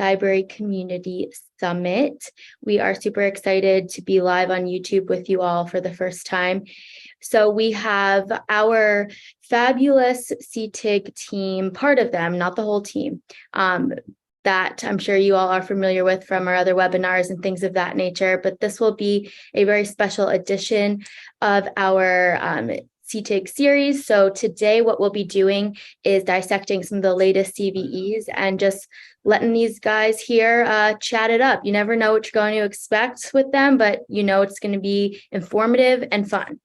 Cybrary Community Summit. We are super excited to be live on YouTube with you all for the first time. So we have our fabulous CTIG team, part of them, not the whole team, that I'm sure you all are familiar with from our other webinars and things of that nature, but this will be a very special edition of our CTIG series. So today what we'll be doing is dissecting some of the latest CVEs and just letting these guys here chat it up. You never know what you're going to expect with them, but you know it's going to be informative and fun.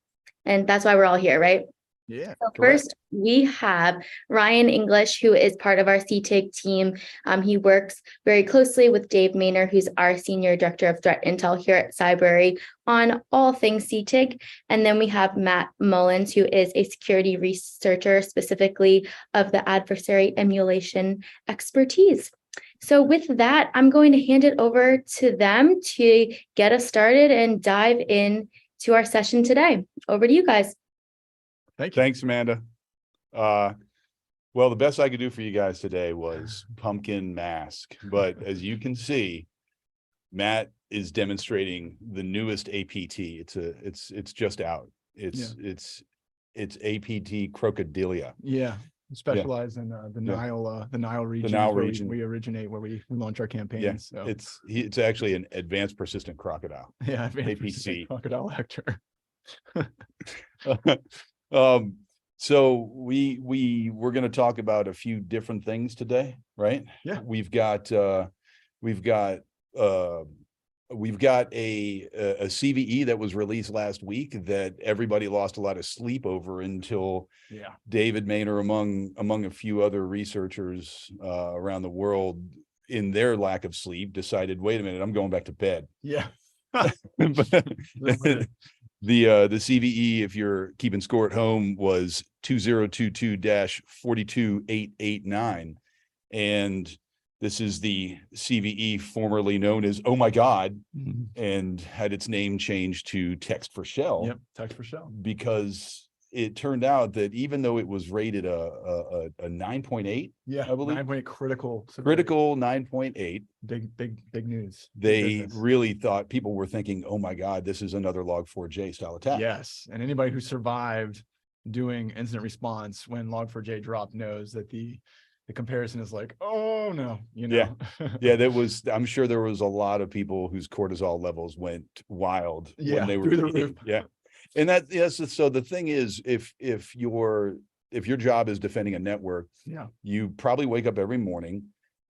And that's why we're all here, right? Yeah. So first, we have Ryan English, who is part of our CTIG team. He works very closely with Dave Maynor, who's our Senior Director of Threat Intel here at Cybrary, on all things CTIG. And then we have Matt Mullins, who is a security researcher, specifically of the adversary emulation expertise. So with that, I'm going to hand it over to them to get us started and dive in to our session today. Over to you guys. Thanks, Amanda. Well, the best I could do for you guys today was pumpkin mask, but as you can see, Matt is demonstrating the newest APT. It's just out. It's APT Crocodilia. Yeah, specialized in the Nile region. The Nile region. We originate, where we launch our campaigns. Yeah, so. it's actually an advanced persistent crocodile. Yeah, APC crocodile actor. So we're going to talk about a few different things today, right? Yeah. We've got a CVE that was released last week that everybody lost a lot of sleep over until David Maynor, among a few other researchers around the world, in their lack of sleep, decided, wait a minute, I'm going back to bed. Yeah. The CVE, if you're keeping score at home, was 2022-42889, and this is the CVE formerly known as Oh My God, and had its name changed to Text4Shell. Yep, Text4Shell, because it turned out that even though it was rated a 9.8, I believe 9.8 critical 9.8, big news. They really thought, people were thinking, oh my God, this is another Log4j style attack. Yes, and anybody who survived doing incident response when Log4j dropped knows that the comparison is like, oh no, you know. Yeah, that was, I'm sure there was a lot of people whose cortisol levels went wild when they were through the roof. And so the thing is, if your job is defending a network, you probably wake up every morning,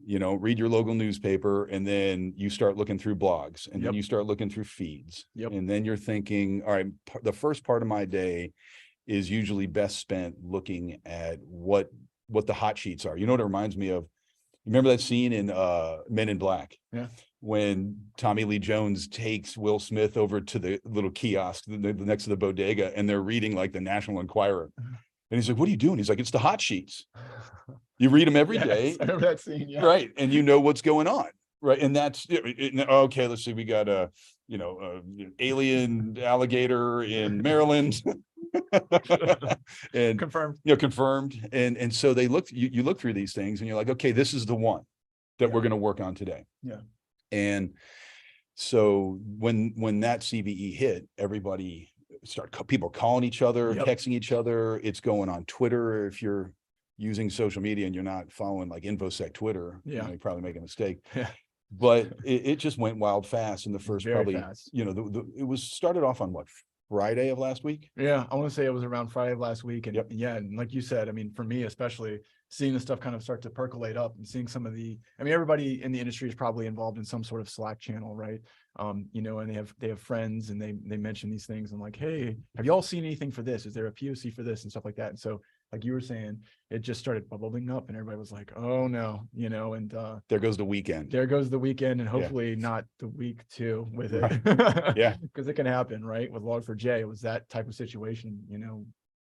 read your local newspaper, and then you start looking through blogs, and then you start looking through feeds, and then you're thinking, all right, the first part of my day is usually best spent looking at what the hot sheets are. You know what it reminds me of? Remember that scene in Men in Black? Yeah. When Tommy Lee Jones takes Will Smith over to the little kiosk next to the bodega, and they're reading like the National Enquirer. And he's like, what are you doing? He's like, it's the hot sheets. You read them every day. I remember that scene. Yeah. Right. And you know what's going on. Right. And that's, okay, let's see. We got alien alligator in Maryland. And confirmed. Confirmed. And so they you look through these things and you're like, okay, this is the one that we're going to work on today. Yeah. And so when that CVE hit, everybody people calling each other, texting each other. It's going on Twitter. If you're using social media and you're not following like InfoSec Twitter, you probably make a mistake. Yeah. But it just went wild fast in the first fast. It was started off on what, Friday of last week? Yeah, I want to say it was around Friday of last week. And and like you said, I mean, for me especially, seeing the stuff kind of start to percolate up and seeing some of everybody in the industry is probably involved in some sort of Slack channel, right? And they have friends, and they mention these things and like, hey, have you all seen anything for this? Is there a POC for this and stuff like that? And so, like you were saying, it just started bubbling up, and everybody was like, oh no, and there goes the weekend. There goes the weekend, and hopefully not the week too with it. Yeah, because it can happen, right? With Log4j, it was that type of situation,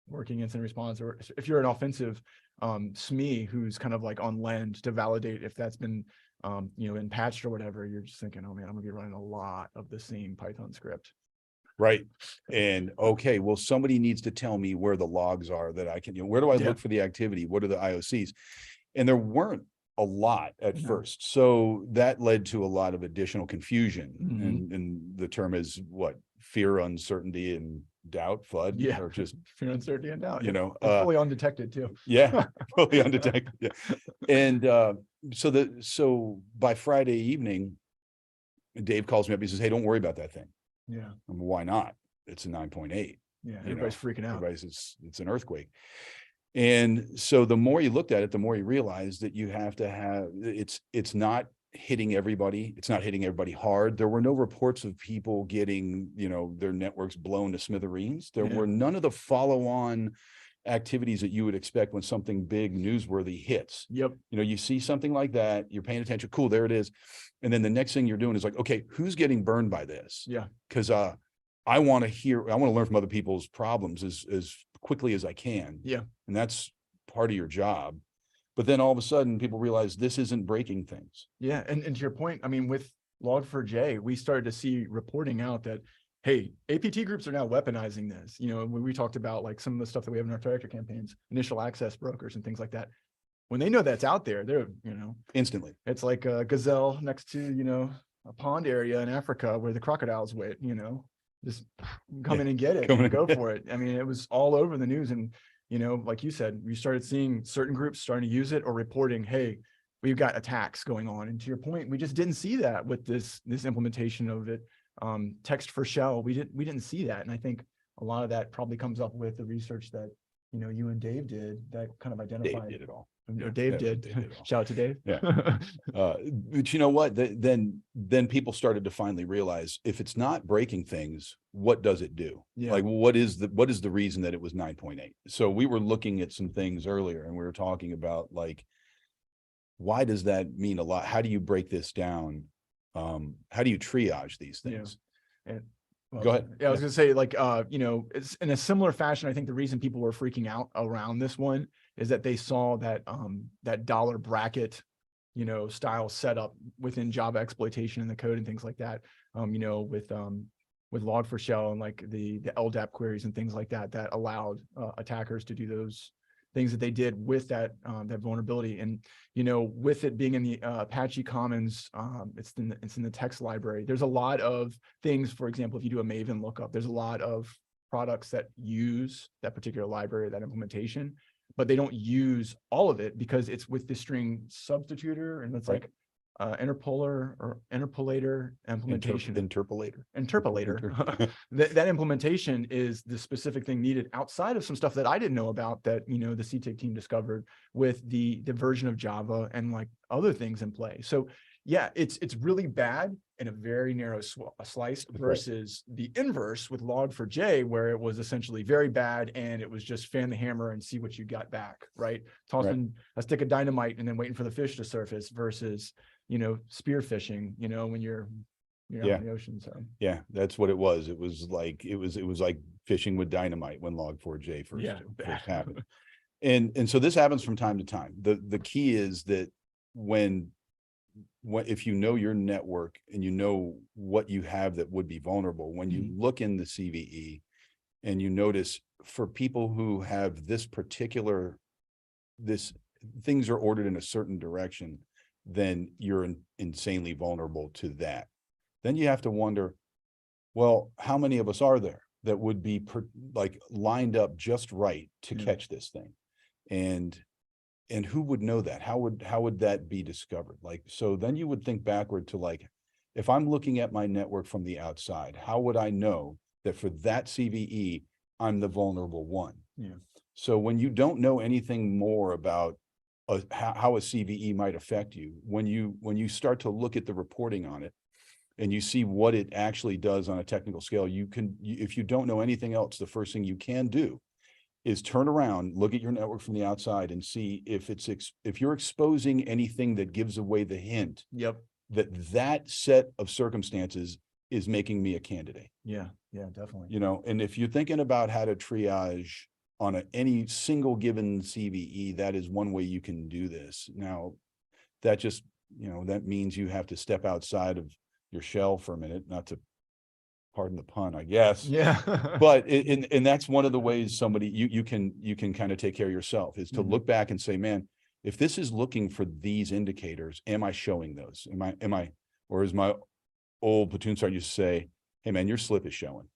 working incident response, or if you're an offensive SME who's kind of like on lend to validate if that's been been patched or whatever, you're just thinking, oh man, I'm gonna be running a lot of the same Python script. Right. And okay, well, somebody needs to tell me where the logs are that I can, where do I look for the activity? What are the IOCs? And there weren't a lot at Yeah. first. So that led to a lot of additional confusion. Mhm. And the term is what? Fear, uncertainty, and doubt, FUD, Yeah. or just, Fear, uncertainty, and doubt. you know, And fully undetected too. yeah, fully undetected. Yeah. And so by Friday evening, Dave calls me up. He says, "Hey, don't worry about that thing." Yeah. Why not? It's a 9.8. Yeah. Everybody's freaking out. It's an earthquake. And so the more you looked at it, the more you realized that you have to have, it's not hitting everybody. It's not hitting everybody hard. There were no reports of people getting, their networks blown to smithereens. There were none of the follow-on activities that you would expect when something big newsworthy hits. Yep. You see something like that, you're paying attention. Cool, there it is. And then the next thing you're doing is like, okay, who's getting burned by this? Yeah. Because I want to learn from other people's problems as quickly as I can. Yeah. And that's part of your job. But then all of a sudden people realize this isn't breaking things. Yeah. And to your point, I mean, with Log4j, we started to see reporting out that, hey, APT groups are now weaponizing this. When we talked about like some of the stuff that we have in our director campaigns, initial access brokers and things like that. When they know that's out there, they're, Instantly. it's like a gazelle next to, a pond area in Africa where the crocodiles wait, just come in and get it and go for it. I mean, it was all over the news. And, like you said, we started seeing certain groups starting to use it or reporting, hey, we've got attacks going on. And to your point, we just didn't see that with this implementation of it. Text4Shell, we didn't see that. And I think a lot of that probably comes up with the research that, you and Dave did that kind of identified. Dave did it all. Or Dave did. Shout out to Dave. Yeah. But you know what? Then people started to finally realize if it's not breaking things, what does it do? Yeah. Like what is the reason that it was 9.8? So we were looking at some things earlier and we were talking about like, why does that mean a lot? How do you break this down? How do you triage these things? Yeah. And go ahead. Yeah, I was gonna say, like, it's in a similar fashion. I think the reason people were freaking out around this one is that they saw that that dollar bracket, style setup within Java exploitation in the code and things like that. With Log4Shell and like the LDAP queries and things like that, that allowed attackers to do those things that they did with that vulnerability. And with it being in the Apache Commons, it's in the text library. There's a lot of things. For example, if you do a Maven lookup, there's a lot of products that use that particular library, that implementation, but they don't use all of it because it's with the string substitutor, and it's like interpolator or interpolator implementation. Interpolator. That implementation is the specific thing needed outside of some stuff that I didn't know about that, the CTIG team discovered with the version of Java and like other things in play. So yeah, it's really bad in a very narrow slice versus the inverse with Log4j, where it was essentially very bad and it was just fan the hammer and see what you got back, right? Tossing a stick of dynamite and then waiting for the fish to surface versus, spear fishing, when you're out in the ocean. So yeah, that's what it was. It was like fishing with dynamite when Log4j first happened. And so this happens from time to time. The key is that when if you know your network and you know what you have that would be vulnerable, when you look in the CVE and you notice for people who have this things are ordered in a certain direction, then you're insanely vulnerable to that. Then you have to wonder, well, how many of us are there that would be lined up just right to catch this thing? And who would know that? How would that be discovered? So then you would think backward to if I'm looking at my network from the outside, how would I know that for that CVE, I'm the vulnerable one? Yeah. So when you don't know anything more about how a CVE might affect you, when you start to look at the reporting on it and you see what it actually does on a technical scale, if you don't know anything else, the first thing you can do is turn around, look at your network from the outside and see if you're exposing anything that gives away the hint that set of circumstances is making me a candidate. Yeah, definitely. And if you're thinking about how to triage on any single given CVE, that is one way you can do this. Now, that just, that means you have to step outside of your shell for a minute, not to pardon the pun, I guess. Yeah. But and that's one of the ways you can kind of take care of yourself is to look back and say, man, if this is looking for these indicators, am I showing those? Or is my old platoon sergeant used to say, hey man, your slip is showing.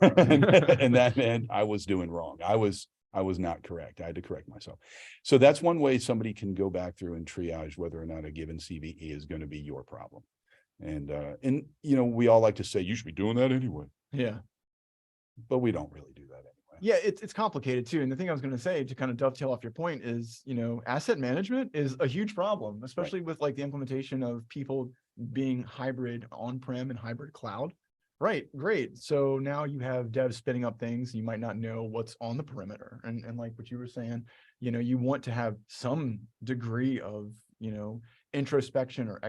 And that meant I was doing wrong. I was not correct. I had to correct myself. So that's one way somebody can go back through and triage whether or not a given CVE is going to be your problem. And you know, we all like to say you should be doing that anyway. Yeah. But we don't really do that anyway. Yeah, it's complicated too. And the thing I was going to say to kind of dovetail off your point is, you know, asset management is a huge problem, especially with like the implementation of people being hybrid on-prem and hybrid cloud. Right, great. So now you have devs spinning up things. You might not know what's on the perimeter. And like what you were saying, you know, you want to have some degree of, you know, introspection or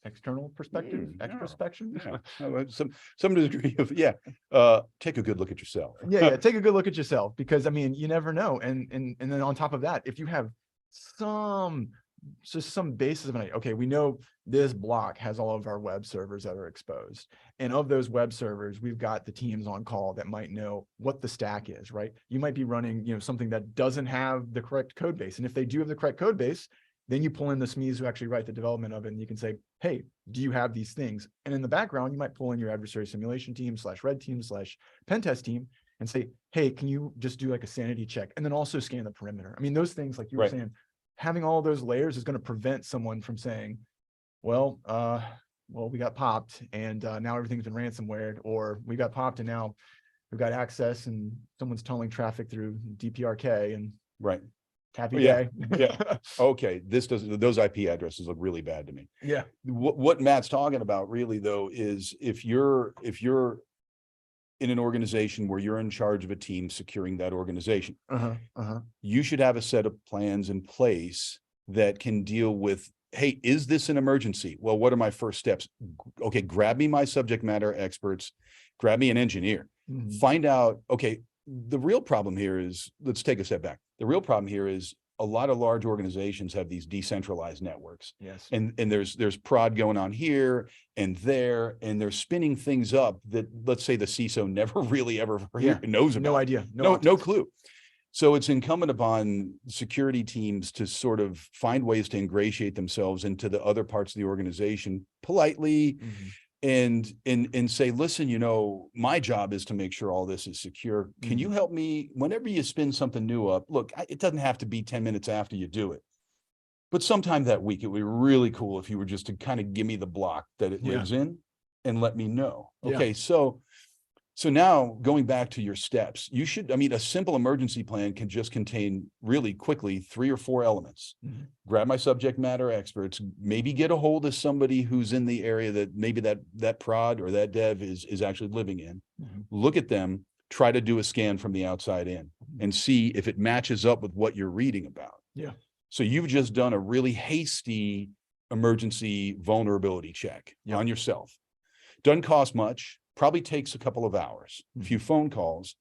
external perspective, extrospection. Yeah. Some degree of, take a good look at yourself. Yeah, take a good look at yourself, because I mean, you never know. And then on top of that, if you have just some basis of an, okay, we know this block has all of our web servers that are exposed. And of those web servers, we've got the teams on call that might know what the stack is, right? You might be running, you know, something that doesn't have the correct code base. And if they do have the correct code base, then you pull in the SMEs who actually write the development of it, and you can say, hey, do you have these things? And in the background, you might pull in your adversary simulation team / red team / pen test team and say, hey, can you just do like a sanity check? And then also scan the perimeter. I mean, those things, like you were saying, having all those layers is going to prevent someone from saying, well, we got popped and now everything's been ransomwared, or we got popped and now we've got access and someone's tunneling traffic through DPRK and happy day. Yeah. Okay. Those IP addresses look really bad to me. Yeah. What Matt's talking about really though is if you're in an organization where you're in charge of a team securing that organization, you should have a set of plans in place that can deal with, hey, is this an emergency? Well, what are my first steps? Okay, grab me my subject matter experts, grab me an engineer, find out, okay, the real problem here is, let's take a step back. The real problem here is a lot of large organizations have these decentralized networks. Yes. And there's prod going on here and there, and they're spinning things up that, let's say, the CISO never really ever knows about. No idea. No clue. So it's incumbent upon security teams to sort of find ways to ingratiate themselves into the other parts of the organization politely, and say, listen, you know, my job is to make sure all this is secure. Can you help me whenever you spin something new up? Look, it doesn't have to be 10 minutes after you do it, but sometime that week, it would be really cool if you were just to kind of give me the block that it lives in and let me know. Okay. So now going back to your steps, you should, I mean, a simple emergency plan can just contain really quickly 3 or 4 elements. Grab my subject matter experts, maybe get a hold of somebody who's in the area that maybe that prod or that dev is actually living in. Look at them, try to do a scan from the outside in and see if it matches up with what you're reading about. Yeah. So you've just done a really hasty emergency vulnerability check on yourself. Doesn't cost much. Probably takes a couple of hours, a few phone calls,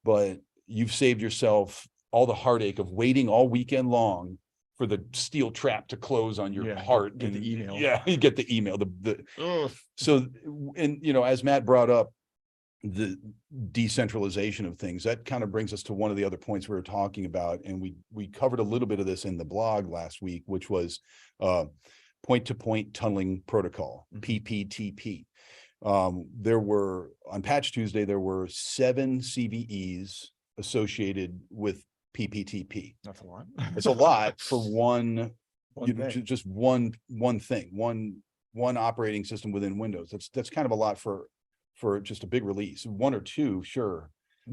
but you've saved yourself all the heartache of waiting all weekend long for the steel trap to close on your heart. Get the email. Yeah, you get the email. So, and you know, as Matt brought up, the decentralization of things, that kind of brings us to one of the other points we were talking about, and we covered a little bit of this in the blog last week, which was point-to-point tunneling protocol, PPTP. There were, on Patch Tuesday, there were 7 CVEs associated with PPTP. That's a lot. It's a lot for just one thing, one operating system within Windows. That's kind of a lot for just a big release. 1 or 2, sure.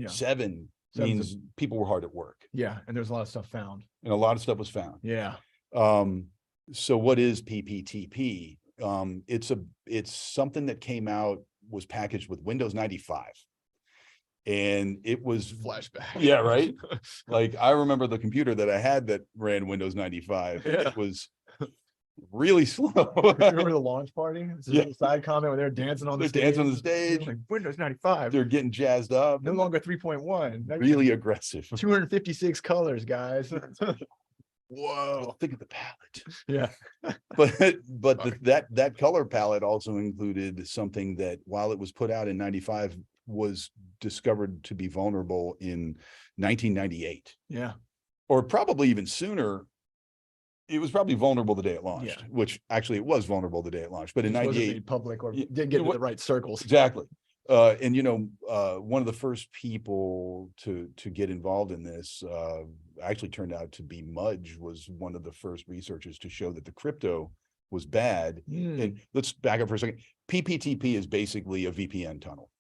7 means people were hard at work. Yeah, and there's a lot of stuff found. And a lot of stuff was found. Yeah. So what is PPTP? It's something that came out, was packaged with Windows 95, and it was flashback. Yeah, right. Like I remember the computer that I had that ran Windows 95. It was really slow. Remember the launch party? A side comment where they're dancing on the stage. Dancing on the stage. Like Windows 95. They're getting jazzed up. No longer 3.1. Really aggressive. 256 colors, guys. Whoa! Think of the palette. Yeah. but that color palette also included something that, while it was put out in 95, was discovered to be vulnerable in 1998. Yeah. or probably even sooner, it was probably vulnerable the day it launched, Yeah. which actually it was vulnerable the day it launched. But in Just wasn't 98, made public or Yeah, didn't get into the right circles. exactly. And you know, one of the first people to get involved in this actually turned out to be Mudge, was one of the first researchers to show that the crypto was bad. And let's back up for a second. PPTP is basically a VPN tunnel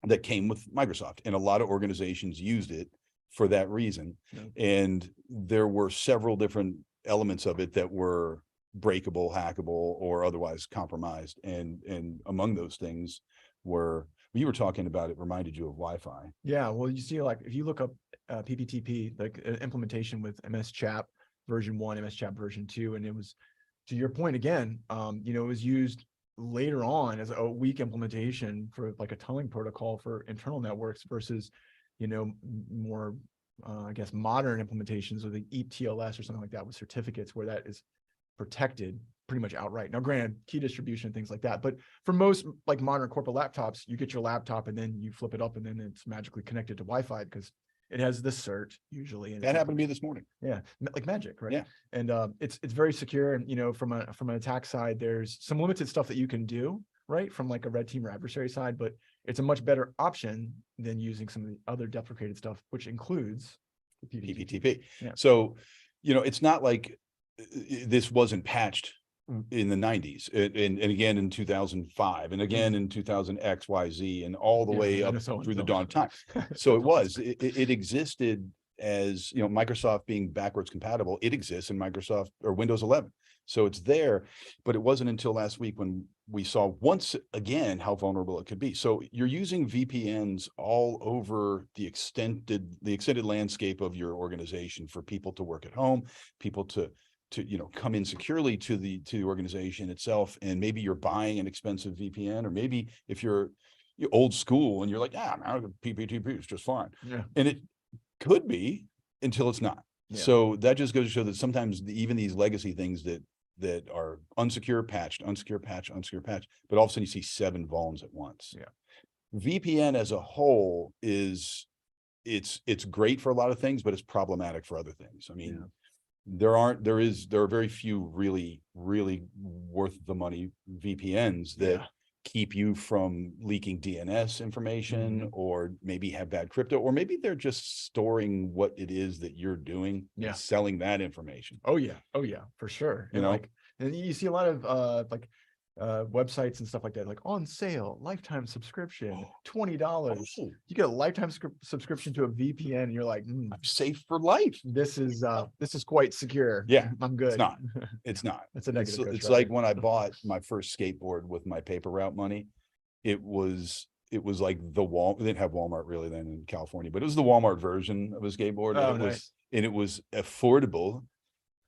that came with Microsoft, and a lot of organizations used it for that reason. And there were several different elements of it that were breakable, hackable, or otherwise compromised. And among those things were, you were talking about, it reminded you of Wi-Fi. Yeah, well, you see, like if you look up PPTP, like implementation with MS Chap version 1, MS Chap version 2, and it was, to your point again, you know, it was used later on as a weak implementation for like a tunneling protocol for internal networks versus, you know, more I guess modern implementations of the ETLS or something like that with certificates, where that is protected pretty much outright. Now, granted, key distribution and things like that, but for most like modern corporate laptops, you get your laptop and then you flip it up and then it's magically connected to Wi-Fi because it has the cert usually. And that happened to me this morning. Yeah, like magic, right? Yeah. And it's very secure. And you know, from an attack side, there's some limited stuff that you can do, right, from like a red team or adversary side, but it's a much better option than using some of the other deprecated stuff, which includes PPTP. Yeah. So, you know, it's not like this wasn't patched in the 90s and again in 2005 and again in 2000 XYZ and all the way up through the dawn of time. So it existed as, you know, Microsoft being backwards compatible. It exists in Microsoft or Windows 11. So it's there, but it wasn't until last week when we saw once again how vulnerable it could be. So you're using VPNs all over the extended landscape of your organization for people to work at home, people to you know, come in securely to the organization itself. And maybe you're buying an expensive VPN, or maybe if you're old school and you're like, now PPTP is just fine. Yeah. And it could be until it's not. Yeah. So that just goes to show that sometimes even these legacy things that are unsecure patched, but all of a sudden you see 7 vulns at once. Yeah. VPN as a whole is it's great for a lot of things, but it's problematic for other things. I mean, there are very few really worth the money VPNs that keep you from leaking DNS information, or maybe have bad crypto, or maybe they're just storing what it is that you're doing and selling that information. Oh yeah, for sure. You know, like, and you see a lot of like websites and stuff like that, like on sale, lifetime subscription, $20. You get a lifetime subscription to a VPN, and you're like, I'm safe for life. This is quite secure. Yeah, I'm good. It's not. It's not. It's a negative. It's like when I bought my first skateboard with my paper route money. It was like the we didn't have Walmart really then in California, but it was the Walmart version of a skateboard. And it was affordable.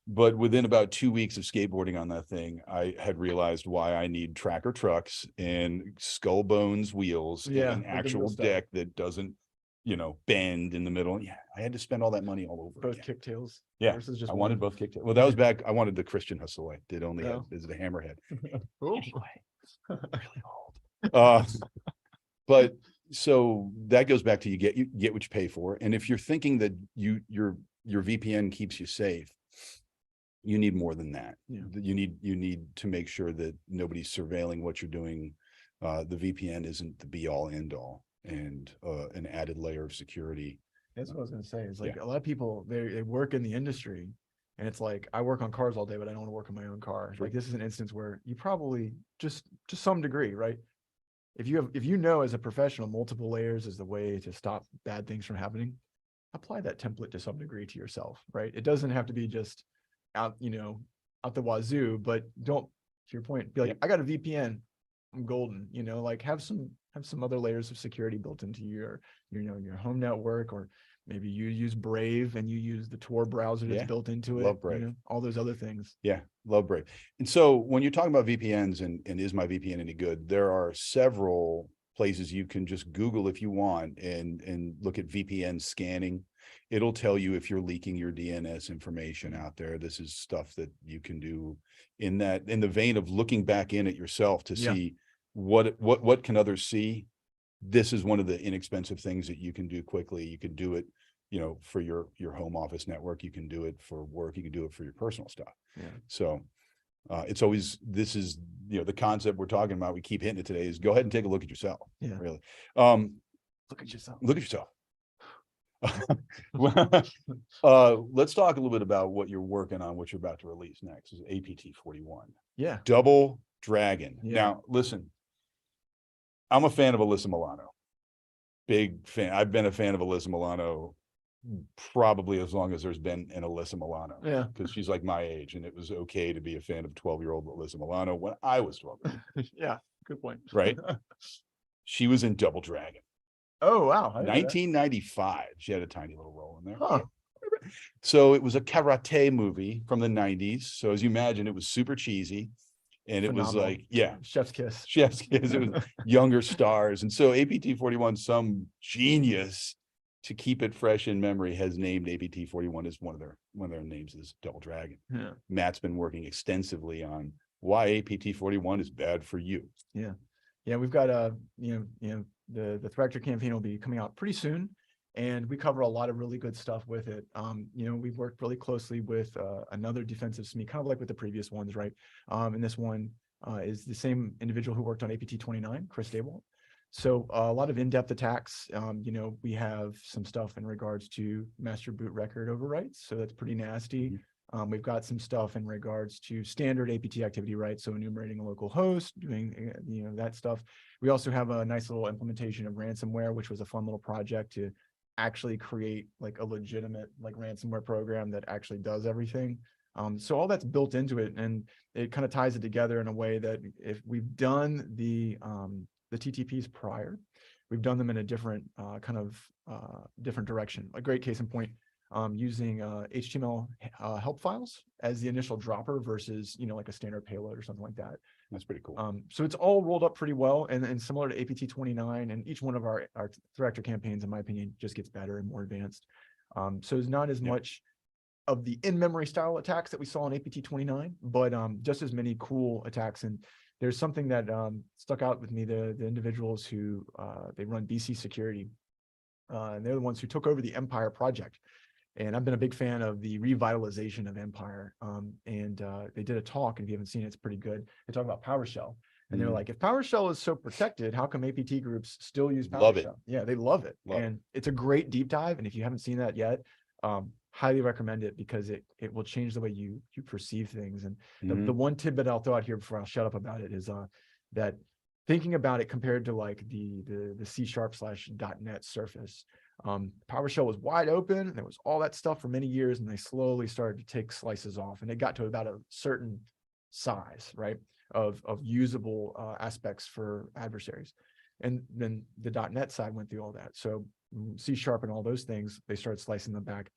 But within about 2 weeks of skateboarding on that thing, I had realized why I need tracker trucks and skull bones wheels and an actual deck that doesn't, you know, bend in the middle. Yeah, I had to spend all that money all over. Both kicktails. Yeah, I wanted both kicktails. Well, that was back. I wanted the Christian hustle. I did only have is the hammerhead. Anyway, really old. But so that goes back to you get what you pay for. And if you're thinking that your VPN keeps you safe, you need more than that. You need to make sure that nobody's surveilling what you're doing. The VPN isn't the be all end all, and an added layer of security. That's what I was going to say. It's like a lot of people, they work in the industry, and it's like, I work on cars all day, but I don't want to work on my own car. Like, this is an instance where you probably just to some degree, right? If you know as a professional, multiple layers is the way to stop bad things from happening, apply that template to some degree to yourself, right? It doesn't have to be just out the wazoo, but don't, to your point, be like, I got a VPN, I'm golden, like have some other layers of security built into your home network, or maybe you use Brave and you use the Tor browser that's built into it. Love Brave. All those other things. Yeah, love Brave. And so when you're talking about VPNs and is my VPN any good, there are several places you can just Google if you want and look at VPN scanning. It'll tell you if you're leaking your DNS information out there. This is stuff that you can do in the vein of looking back in at yourself to see what can others see. This is one of the inexpensive things that you can do quickly. You can do it for your home office network. You can do it for work. You can do it for your personal stuff. Yeah. So it's always, this is, the concept we're talking about, we keep hitting it today, is go ahead and take a look at yourself. Yeah. Really. Look at yourself. Look at yourself. Let's talk a little bit about what you're working on, what you're about to release next. Is APT 41. Yeah. Double Dragon. Yeah. Now, listen, I'm a fan of Alyssa Milano. Big fan. I've been a fan of Alyssa Milano probably as long as there's been an Alyssa Milano. Yeah. Because she's like my age, and it was okay to be a fan of 12-year-old Alyssa Milano when I was 12. Yeah. Good point. Right. She was in Double Dragon. Oh, wow. 1995. She had a tiny little role in there. Huh. So it was a karate movie from the 90s. So as you imagine, it was super cheesy. And it was Phenomenal. like, yeah. Chef's kiss. Chef's kiss. It was younger stars. And so APT 41, some genius to keep it fresh in memory, has named APT 41 as one of their names is Double Dragon. Yeah. Matt's been working extensively on why APT 41 is bad for you. Yeah. Yeah. We've got the threat actor campaign will be coming out pretty soon, and we cover a lot of really good stuff with it. We've worked really closely with another defensive SME, kind of like with the previous ones, right? And this one is the same individual who worked on APT 29, Chris Dable. So a lot of in-depth attacks. We have some stuff in regards to master boot record overwrites, so that's pretty nasty. We've got some stuff in regards to standard APT activity, right? So enumerating a local host, doing that stuff. We also have a nice little implementation of ransomware, which was a fun little project to actually create like a legitimate like ransomware program that actually does everything. So all that's built into it, and it kind of ties it together in a way that if we've done the TTPs prior, we've done them in a different different direction. A great case in point, using HTML help files as the initial dropper versus like a standard payload or something like that. That's pretty cool. So it's all rolled up pretty well, and similar to APT 29, and each one of our threat actor campaigns, in my opinion, just gets better and more advanced. So it's not as much of the in-memory style attacks that we saw in APT 29, but just as many cool attacks. And there's something that stuck out with me, the individuals who they run BC Security, and they're the ones who took over the Empire project. And I've been a big fan of the revitalization of Empire. And they did a talk, and if you haven't seen it, it's pretty good. They talk about PowerShell. And they're like, if PowerShell is so protected, how come APT groups still use PowerShell? Love it. Yeah, they love it. It's a great deep dive. And if you haven't seen that yet, highly recommend it, because it will change the way you perceive things. And the one tidbit I'll throw out here before I'll shut up about it is that thinking about it compared to like the C#/.NET surface, PowerShell was wide open, and there was all that stuff for many years, and they slowly started to take slices off, and it got to about a certain size, right, of usable aspects for adversaries. And then the .NET side went through all that. So C# and all those things, they started slicing them back.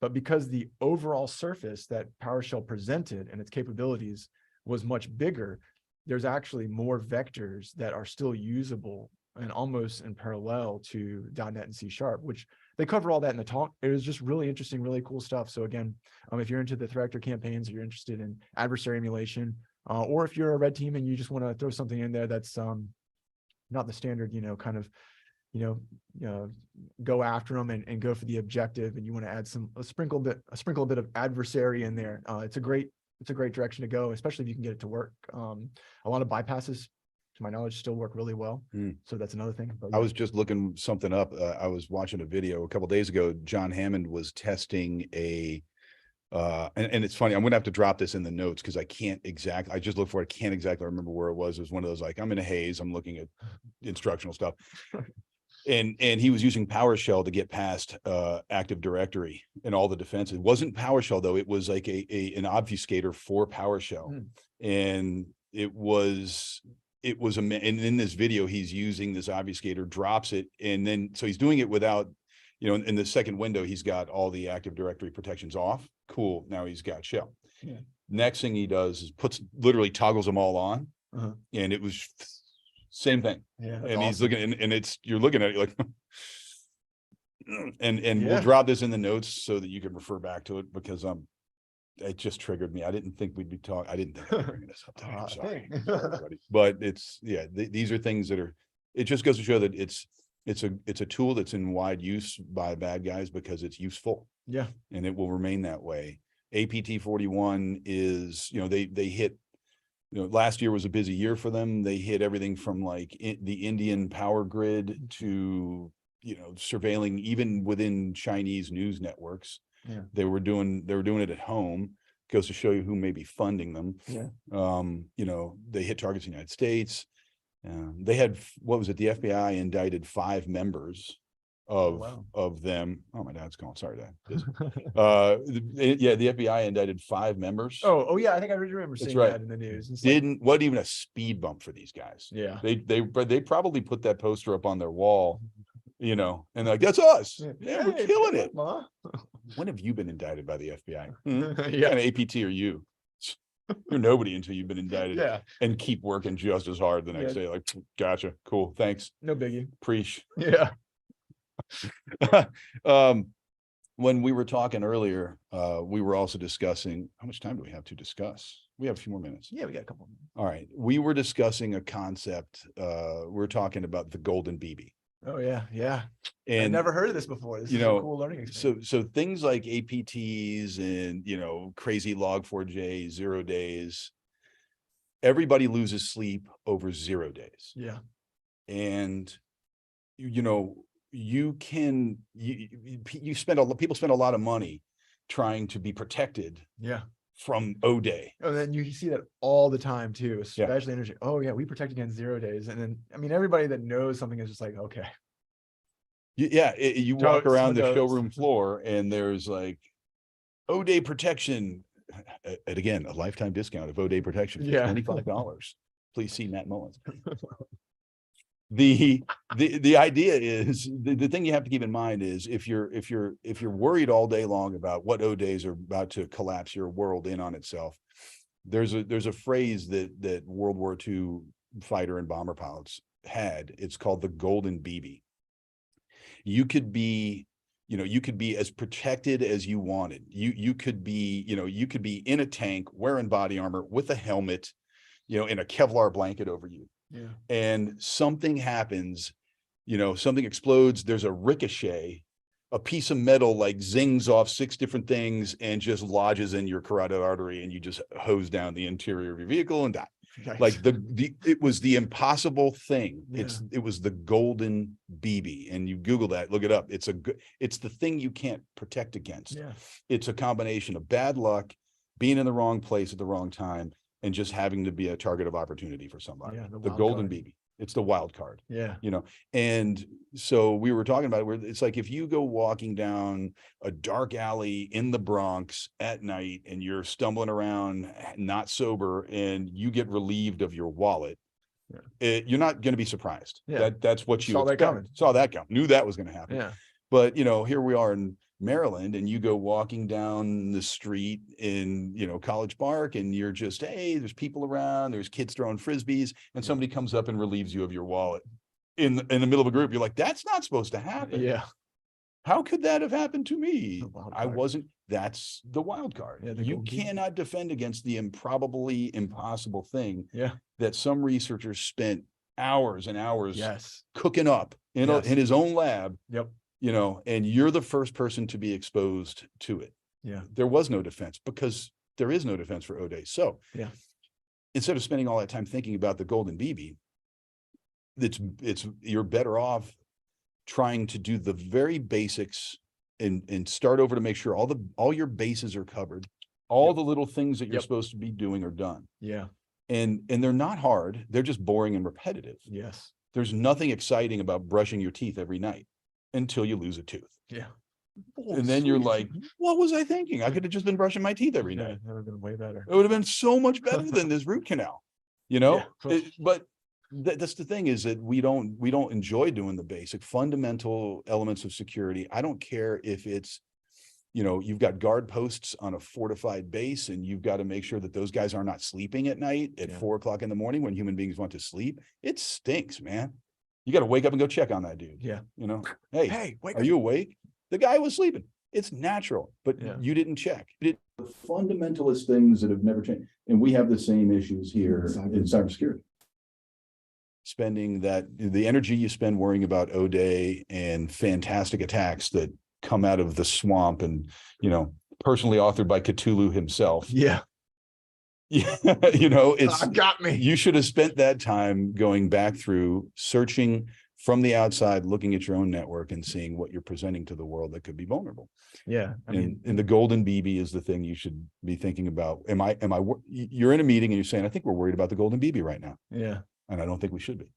But because the overall surface that PowerShell presented and its capabilities was much bigger, there's actually more vectors that are still usable and almost in parallel to .NET and C#, which they cover all that in the talk. It was just really interesting, really cool stuff. So again, if you're into the threat actor campaigns, or you're interested in adversary emulation, or if you're a red team and you just want to throw something in there that's not the standard, go after them and go for the objective, and you want to add a sprinkle bit of adversary in there, it's a great direction to go, especially if you can get it to work. A lot of bypasses, to my knowledge, still work really well. So that's another thing. But, I was just looking something up. I was watching a video a couple of days ago. John Hammond was testing and it's funny, I'm gonna have to drop this in the notes because I just looked for it. I can't exactly remember where it was. It was one of those, like, I'm in a haze, I'm looking at instructional stuff. And he was using PowerShell to get past Active Directory and all the defenses. It wasn't PowerShell though. It was like an obfuscator for PowerShell. And and in this video, he's using this obfuscator, drops it. And then, so he's doing it without, in the second window, he's got all the Active Directory protections off. Cool. Now he's got shell. Yeah. Next thing he does is literally toggles them all on. And it was same thing. Yeah. And he's looking, and you're looking at it like, and we'll Yeah. drop this in the notes so that you can refer back to it, because it just triggered me. I didn't think we'd be talking. I didn't think I'd bring this up today. I'm sorry, everybody. But it's, these are things that it just goes to show that It's a tool that's in wide use by bad guys because it's useful. Yeah. And it will remain that way. APT41 is, they hit, last year was a busy year for them. They hit everything from like the Indian power grid to, surveilling even within Chinese news networks. Yeah. They were doing it at home. Goes to show you who may be funding them. Yeah. They hit targets in the United States. They had, what was it? The FBI indicted 5 members of them. Oh, my dad's calling. Sorry, Dad. The FBI indicted 5 members. Oh yeah. I think I remember seeing that in the news. Wasn't even a speed bump for these guys. Yeah. They probably put that poster up on their wall, and like, that's us. Yeah, we're killing it. Ma. When have you been indicted by the FBI? Yeah. What kind of APT are you? You're nobody until you've been indicted. Yeah. And keep working just as hard the next day. Like, gotcha. Cool. Thanks. No biggie. Preach. Yeah. When we were talking earlier, we were also discussing, how much time do we have to discuss? We have a few more minutes. Yeah, we got a couple. All right. We were discussing a concept. We're talking about the golden BB. Oh yeah. Yeah. And I've never heard of this before. This is a cool learning experience. So things like APTs and, crazy log4j, 0 days, everybody loses sleep over 0 days. Yeah. And, people spend a lot of money trying to be protected. Yeah. From O-Day. And then you see that all the time too, especially energy. Oh yeah, we protect against 0 days. And then, everybody that knows something is just like, okay. You walk around the showroom floor and there's like O-Day protection. And again, a lifetime discount of O-Day protection for $25. Please see Matt Mullins. The idea is the thing you have to keep in mind is if you're worried all day long about what O-Days are about to collapse your world in on itself, there's a phrase that World War II fighter and bomber pilots had. It's called the golden BB. You could be as protected as you wanted. You could be in a tank wearing body armor with a helmet, in a Kevlar blanket over you. Yeah. And something happens, something explodes. There's a ricochet, a piece of metal like zings off 6 different things and just lodges in your carotid artery, and you just hose down the interior of your vehicle and die. Nice. Like it was the impossible thing. Yeah. It was the golden BB, and you Google that, look it up. It's the thing you can't protect against. Yeah. It's a combination of bad luck, being in the wrong place at the wrong time, and just having to be a target of opportunity for somebody. Yeah, the golden BB. It's the wild card. Yeah. And so we were talking about it, where it's like if you go walking down a dark alley in the Bronx at night and you're stumbling around not sober and you get relieved of your wallet, you're not going to be surprised. Yeah. That's what you saw that coming. Saw that coming. Knew that was going to happen. Yeah. But here we are in Maryland, and you go walking down the street in College Park, and you're just, hey, there's people around, there's kids throwing frisbees, and somebody comes up and relieves you of your wallet in the middle of a group. You're like, that's not supposed to happen. Yeah. How could that have happened to me? I wasn't. That's the wild card. Yeah, you cannot defend against the improbably impossible thing. Yeah. That some researchers spent hours and hours cooking up in his own lab. Yep. And you're the first person to be exposed to it. Yeah. There was no defense because there is no defense for O-Day. So instead of spending all that time thinking about the golden BB, you're better off trying to do the very basics and start over to make sure all your bases are covered. All the little things that you're supposed to be doing are done. Yeah. And they're not hard. They're just boring and repetitive. Yes. There's nothing exciting about brushing your teeth every night until you lose a tooth. Yeah. And then you're like, what was I thinking? I could have just been brushing my teeth every night. That would have been way better. It would have been so much better than this root canal, but that's the thing, is that we don't enjoy doing the basic fundamental elements of security. I don't care if it's, you've got guard posts on a fortified base and you've got to make sure that those guys are not sleeping at night at 4 o'clock in the morning when human beings want to sleep. It stinks, man. You got to wake up and go check on that dude. Yeah. Hey, are you awake? The guy was sleeping. It's natural, but you didn't check. The fundamentalist things that have never changed. And we have the same issues here in cybersecurity. spending the energy you spend worrying about O-Day and fantastic attacks that come out of the swamp and, personally authored by Cthulhu himself. Yeah. Yeah. It's got me. You should have spent that time going back through, searching from the outside, looking at your own network and seeing what you're presenting to the world that could be vulnerable. Yeah. And the golden BB is the thing you should be thinking about. You're in a meeting and you're saying, I think we're worried about the golden BB right now. Yeah. And I don't think we should be.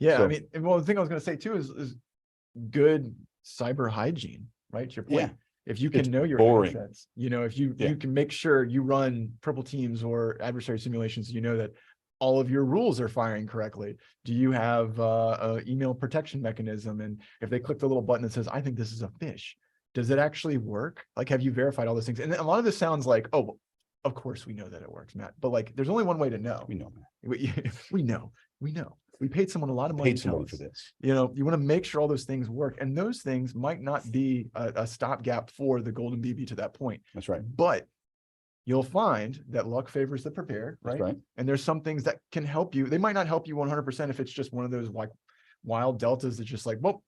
Yeah. So, the thing I was going to say too is good cyber hygiene, right? To your point. Yeah. If you can know your boring. assets, if you can make sure you run purple teams or adversary simulations, that all of your rules are firing correctly. Do you have a email protection mechanism? And if they click the little button that says, I think this is a fish, does it actually work? Like, have you verified all those things? And a lot of this sounds like, oh, of course we know that it works, Matt. But like, there's only one way to know. We know, Matt. We know. We paid someone a lot of money paid somebody for this. You want to make sure all those things work, and those things might not be a stopgap for the golden BB to that point. That's right. But you'll find that luck favors the prepared, right? That's right. And there's some things that can help you. They might not help you 100% if it's just one of those like wild deltas that's just like, well,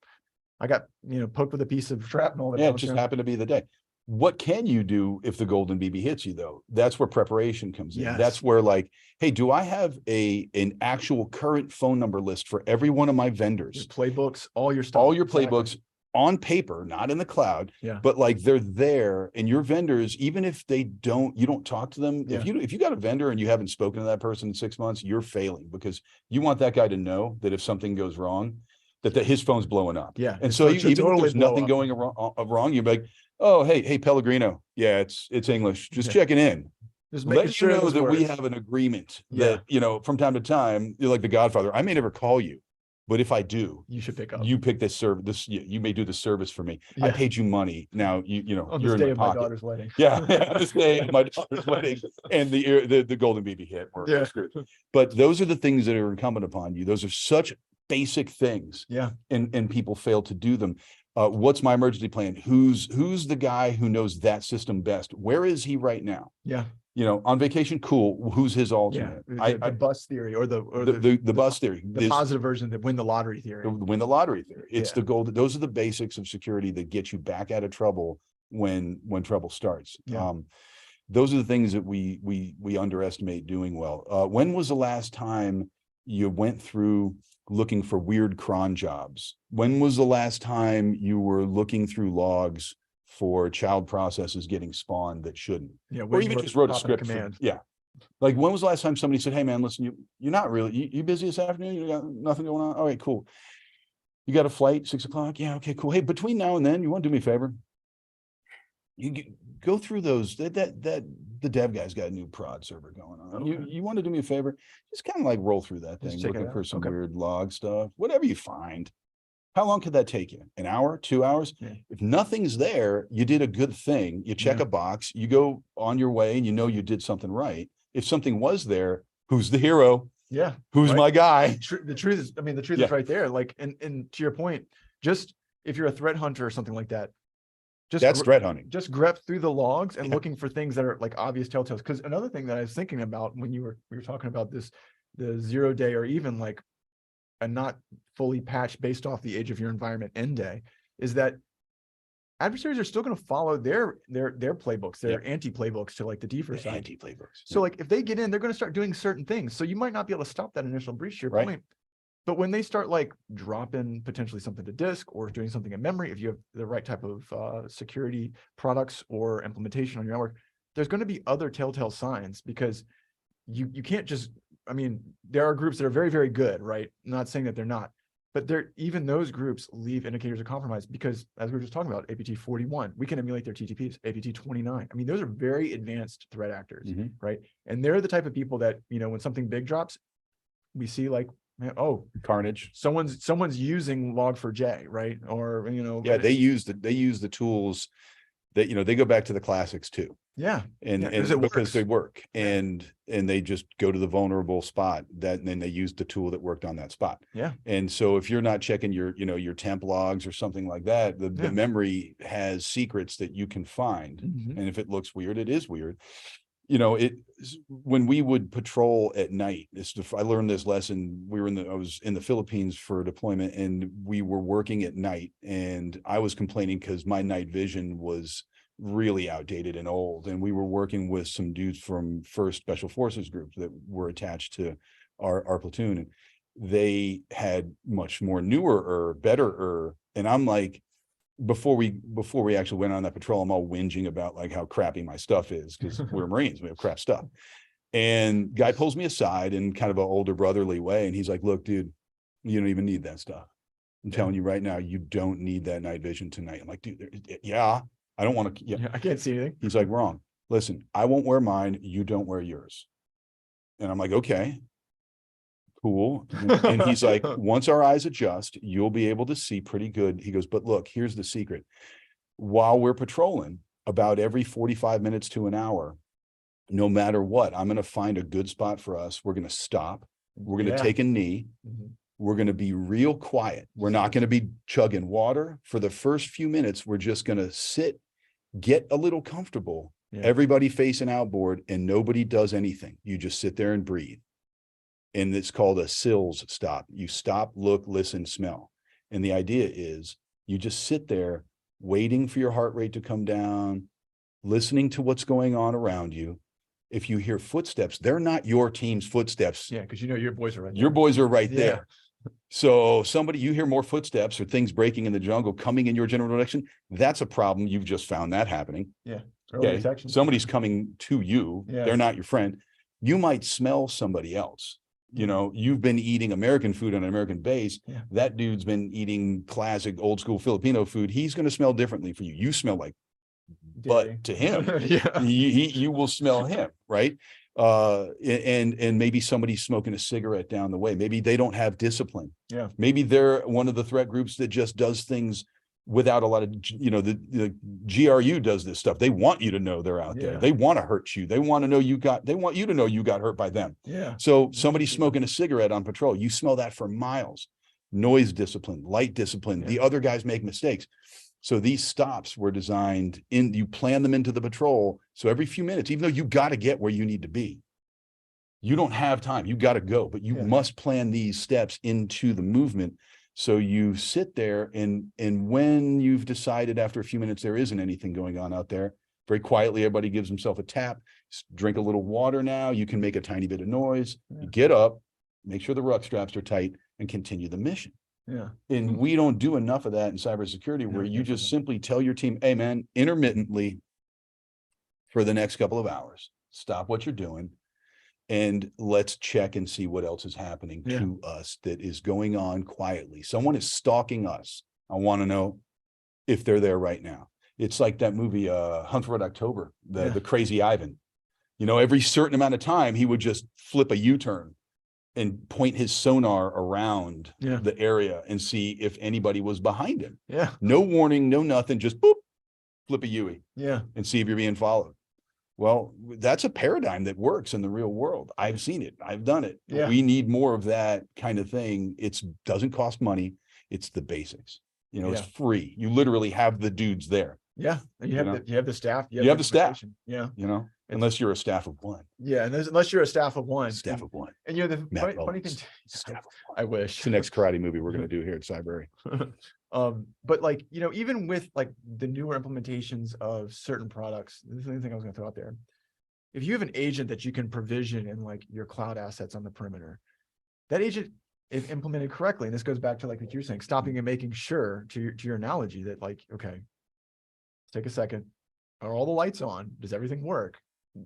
I got poked with a piece of shrapnel. Yeah, it just happened to be the day. What can you do if the golden BB hits you, though? That's where preparation comes in. Yes. That's where, like, hey, do I have an actual current phone number list for every one of my vendors? Your playbooks, all your stuff. All your playbooks on paper, not in the cloud. Yeah. But like they're there, and your vendors, even if you don't talk to them. Yeah. If you got a vendor and you haven't spoken to that person in 6 months, you're failing, because you want that guy to know that if something goes wrong, that his phone's blowing up. Yeah. And so should even if totally there's blow nothing up. going wrong, you're like, oh, hey, Pellegrino. Yeah, it's English. Just checking in. Just making Let sure you know this that we works. have an agreement that, from time to time, you're like the Godfather. I may never call you, but if I do, You should pick up. you pick this service. You may do the service for me. I Yeah. paid you money. Now On you're this day in of my my pocket. daughter's wedding. Yeah, this day of my daughter's wedding, and the golden BB hit. Yeah. But those are the things that are incumbent upon you. Those are such basic things. Yeah. And people fail to do them. What's my emergency plan? Who's the guy who knows that system best? Where is he right now? Yeah. On vacation, cool. Who's his alternate? The bus theory or the bus theory, the positive version, the win the lottery theory. win the lottery theory. It's the gold. Those are the basics of security that get you back out of trouble when trouble starts. Yeah. Those are the things that we underestimate doing well. When was the last time you went through looking for weird cron jobs? When was the last time you were looking through logs for child processes getting spawned that shouldn't? Yeah. Or even just wrote a script. Command. Like, when was the last time somebody said, hey man, listen, you're not really, you busy this afternoon? You got nothing going on? All right, cool. You got a flight, 6 o'clock? Yeah, okay, cool. Hey, between now and then, you want to do me a favor? Go through those, the dev guy's got a new prod server going on. Okay. You want to do me a favor? Just kind of like roll through that Just thing, check it looking out. for some Okay. weird log stuff, whatever you find. How long could that take you? An hour, 2 hours? Yeah. If nothing's there, you did a good thing. You check Yeah. a box, you go on your way, and you did something right. If something was there, who's the hero? Yeah. Who's Right. my guy? The truth is, the truth Yeah. is right there. Like, and to your point, just if you're a threat hunter or something like that, That's threat hunting. just grep through the logs and Yeah. looking for things that are like obvious telltales. Because another thing that I was thinking about when we were talking about this, the 0 day or even like a not fully patched based off the age of your environment end day, is that adversaries are still going to follow their playbooks, their anti-playbooks to like the deeper side. Anti-playbooks. So like if they get in, they're going to start doing certain things. So you might not be able to stop that initial breach to your Right. point. But when they start like dropping potentially something to disk or doing something in memory, if you have the right type of security products or implementation on your network, there's going to be other telltale signs, because you can't just, there are groups that are very, very good, right? I'm not saying that they're not, but even those groups leave indicators of compromise, because as we were just talking about, APT 41, we can emulate their TTPs, APT 29. Those are very advanced threat actors, Mhm. right? And they're the type of people that, when something big drops, we see like, oh, Carnage. someone's using Log4j, right? Or, Yeah, they use the tools that, they go back to the classics too. yeah. And, Yeah, and 'cause it because works. they work, and they just go to the vulnerable spot, and then they use the tool that worked on that spot. Yeah. And so if you're not checking your temp logs or something like that, the Yeah. memory has secrets that you can find. Mhm. And if it looks weird, it is weird. when we would patrol at night, I learned this lesson. I was in the Philippines for deployment, and we were working at night, and I was complaining because my night vision was really outdated and old. And we were working with some dudes from 1st Special Forces group that were attached to our platoon. And they had much more newer, better. And I'm like, before we actually went on that patrol, I'm all whinging about like how crappy my stuff is, because we're Marines, we have crap stuff. And guy pulls me aside in kind of an older brotherly way, and he's like, look, dude, you don't even need that stuff. I'm telling you right now, you don't need that night vision tonight. I'm like, dude, yeah, I don't want to. Yeah, I can't see anything. He's like, wrong. Listen, I won't wear mine. You don't wear yours. And I'm like, okay, cool. And he's like, once our eyes adjust, you'll be able to see pretty good. He goes, but look, here's the secret. While we're patrolling, about every 45 minutes to an hour, no matter what, I'm going to find a good spot for us. We're going to stop. We're going to take a knee. We're going to be real quiet. We're not going to be chugging water. For the first few minutes, we're just going to sit, get a little comfortable, everybody facing outboard, and nobody does anything. You just sit there and breathe. And it's called a SILS stop. You stop, look, listen, smell. And the idea is you just sit there waiting for your heart rate to come down, listening to what's going on around you. If you hear footsteps, they're not your team's footsteps. Yeah, because your boys are right there. Your boys are right there. So you hear more footsteps or things breaking in the jungle coming in your general direction, that's a problem. You've just found that happening. Yeah. Okay. Somebody's coming to you. They're not your friend. You might smell somebody else. You've been eating American food on an American base. That dude's been eating classic old school Filipino food. He's going to smell differently for you. You smell like butt to him. You will smell him, right? And maybe somebody's smoking a cigarette down the way. Maybe they don't have discipline. Maybe they're one of the threat groups that just does things without a lot of, the GRU does this stuff. They want you to know they're out there. They want to hurt you. They want to know they want you to know you got hurt by them. So somebody's smoking a cigarette on patrol. You smell that for miles. Noise discipline, light discipline. The other guys make mistakes. So these stops were designed you plan them into the patrol. So every few minutes, even though you got to get where you need to be, you don't have time, you got to go, but you must plan these steps into the movement. So you sit there and when you've decided after a few minutes, there isn't anything going on out there, very quietly, everybody gives himself a tap, drink a little water now, you can make a tiny bit of noise, you get up, make sure the ruck straps are tight, and continue the mission. And we don't do enough of that in cybersecurity, where you just simply tell your team, hey man, intermittently for the next couple of hours, stop what you're doing and let's check and see what else is happening to us that is going on quietly. Someone is stalking us. I want to know if they're there right now. It's like that movie, Hunt for Red October, the Crazy Ivan. Every certain amount of time, he would just flip a U-turn and point his sonar around the area and see if anybody was behind him. No warning, no nothing, just boop, flip a UE. And see if you're being followed. Well, that's a paradigm that works in the real world. I've seen it. I've done it. We need more of that kind of thing. It doesn't cost money. It's the basics. It's free. You literally have the dudes there. You have the staff. You have the staff. Unless you're a staff of one. Unless you're a staff of one. Staff of one. And the funny thing. Staff of one. I wish. It's the next karate movie we're going to do here at Cybrary. But like, even with like the newer implementations of certain products, this is the thing I was going to throw out there. If you have an agent that you can provision in like your cloud assets on the perimeter, that agent, if implemented correctly, and this goes back to like what you're saying, stopping and making sure, to your analogy, that like, okay, let's take a second. Are all the lights on? Does everything work?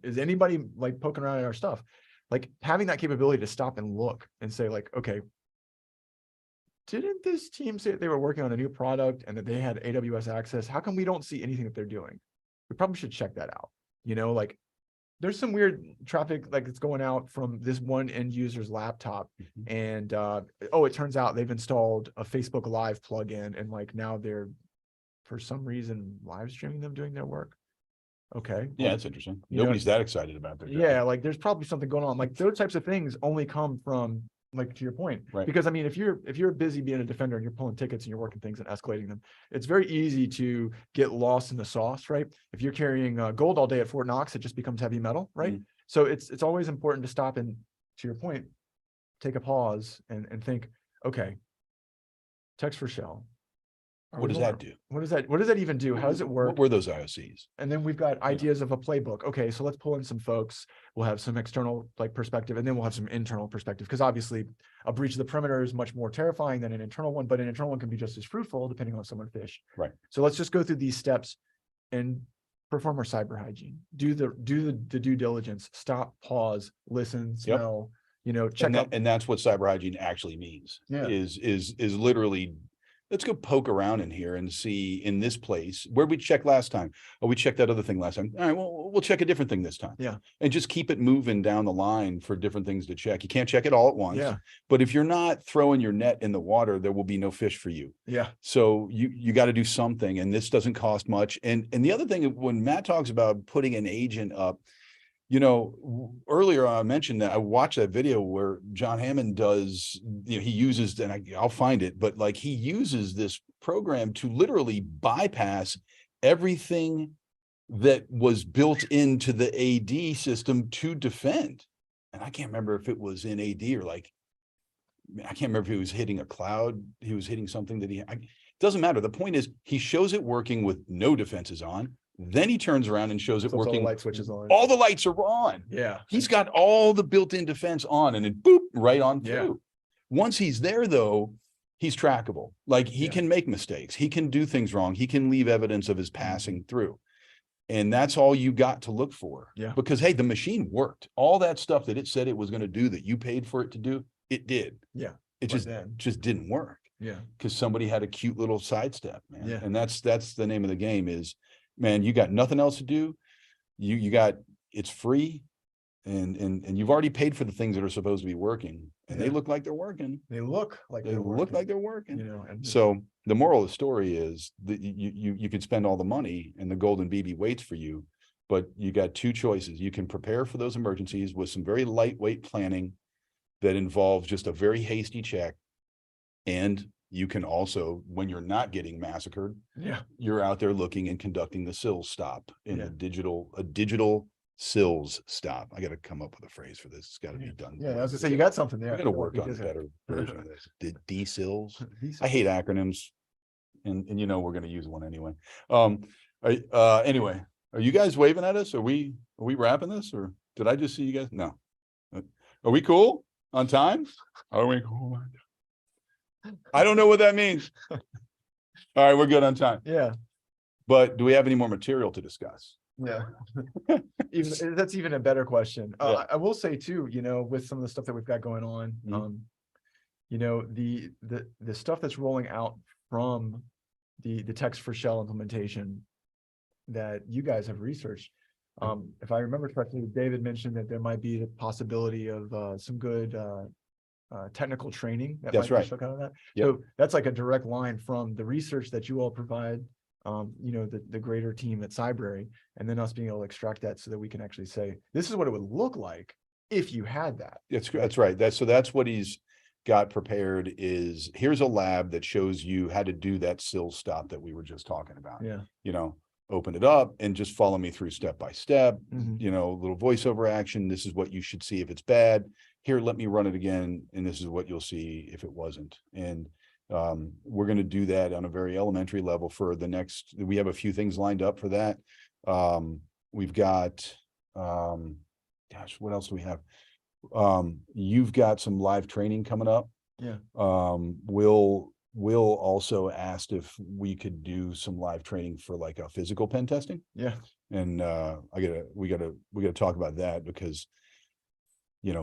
Is anybody like poking around at our stuff? Like having that capability to stop and look and say like, okay, didn't this team say that they were working on a new product and that they had AWS access? How come we don't see anything that they're doing? We probably should check that out. Like there's some weird traffic, like it's going out from this one end user's laptop. And, it turns out they've installed a Facebook Live plugin. And like, now they're, for some reason, live streaming them doing their work. Okay. Yeah, that's interesting. Nobody's that excited about that. Yeah, like there's probably something going on. Like those types of things only come from like to your point, Right. because I mean, if you're busy being a defender and you're pulling tickets and you're working things and escalating them, it's very easy to get lost in the sauce, right? If you're carrying gold all day at Fort Knox, it just becomes heavy metal, right? So it's always important to stop and, to your point, take a pause and think, okay, Text4Shell. What does that do? What does that even do? How does it work? What were those IOCs? And then we've got ideas of a playbook. Okay, so let's pull in some folks. We'll have some external like perspective, and then we'll have some internal perspective. Because obviously, a breach of the perimeter is much more terrifying than an internal one, but an internal one can be just as fruitful depending on if someone fished. Right. So let's just go through these steps and perform our cyber hygiene. Do the due diligence. Stop, pause, listen, smell. Check out. And that's what cyber hygiene actually means. Yeah. Is literally, let's go poke around in here and see in this place where we checked last time. Oh, we checked that other thing last time. All right, well, we'll check a different thing this time. Yeah. And just keep it moving down the line for different things to check. You can't check it all at once. Yeah. But if you're not throwing your net in the water, there will be no fish for you. Yeah. So you got to do something, and this doesn't cost much. And the other thing, when Matt talks about putting an agent up, earlier I mentioned that I watched that video where John Hammond does, he uses, and I'll find it, but like he uses this program to literally bypass everything that was built into the AD system to defend. And I can't remember if it was in AD or I can't remember if he was hitting a cloud. He was hitting something that doesn't matter. The point is he shows it working with no defenses on. Then he turns around and shows it working. All the light switches on. All the lights are on. Yeah. He's got all the built-in defense on, and it boop right on through. Yeah. Once he's there though, he's trackable. Like he can make mistakes. He can do things wrong. He can leave evidence of his passing through. And that's all you got to look for. Yeah. Because hey, the machine worked. All that stuff that it said it was going to do that you paid for it to do, it did. Yeah. It just didn't work. Yeah. Because somebody had a cute little sidestep, man. Yeah. And that's the name of the game is, man, you got nothing else to do. You got, it's free, and you've already paid for the things that are supposed to be working, and they look like they're working. They look like they're working. And So the moral of the story is that you could spend all the money and the golden BB waits for you, but you got two choices. You can prepare for those emergencies with some very lightweight planning that involves just a very hasty check, and you can also, when you're not getting massacred, you're out there looking and conducting the SILS stop in a digital SILS stop. I got to come up with a phrase for this. It's got to be done. Yeah, I was gonna say you got something there. I got to work on a better version of this. D-SILS. I hate acronyms, and we're going to use one anyway. Anyway, are you guys waving at us? Are we wrapping this, or did I just see you guys? No. Are we cool on time? Are we cool? I don't know what that means. All right, we're good on time. Yeah. But do we have any more material to discuss? Yeah. That's even a better question. I will say too, with some of the stuff that we've got going on, the stuff that's rolling out from the Text4Shell implementation that you guys have researched. If I remember correctly, David mentioned that there might be the possibility of some good technical training that That's might right. be stuck out of that. Yep. So that's like a direct line from the research that you all provide, the greater team at Cybrary, and then us being able to extract that so that we can actually say, this is what it would look like if you had that. That's right. That's what he's got prepared is, here's a lab that shows you how to do that SILS stop that we were just talking about. Yeah. Open it up and just follow me through step by step, Mhm. Little voiceover action. This is what you should see if it's bad. Here, let me run it again. And this is what you'll see if it wasn't. And we're going to do that on a very elementary level for the next, we have a few things lined up for that. We've got, what else do we have? You've got some live training coming up. Yeah. Will also asked if we could do some live training for like a physical pen testing. Yeah. And we gotta talk about that because